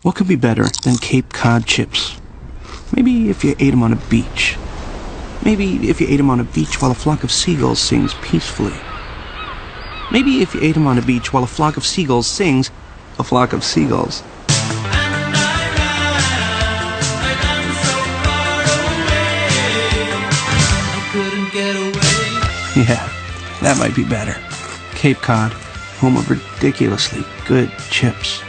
What could be better than Cape Cod chips? Maybe if you ate them on a beach. Maybe if you ate them on a beach while a flock of seagulls sings peacefully. Maybe if you ate them on a beach while a flock of seagulls sings a flock of seagulls. Yeah, that might be better. Cape Cod, home of ridiculously good chips.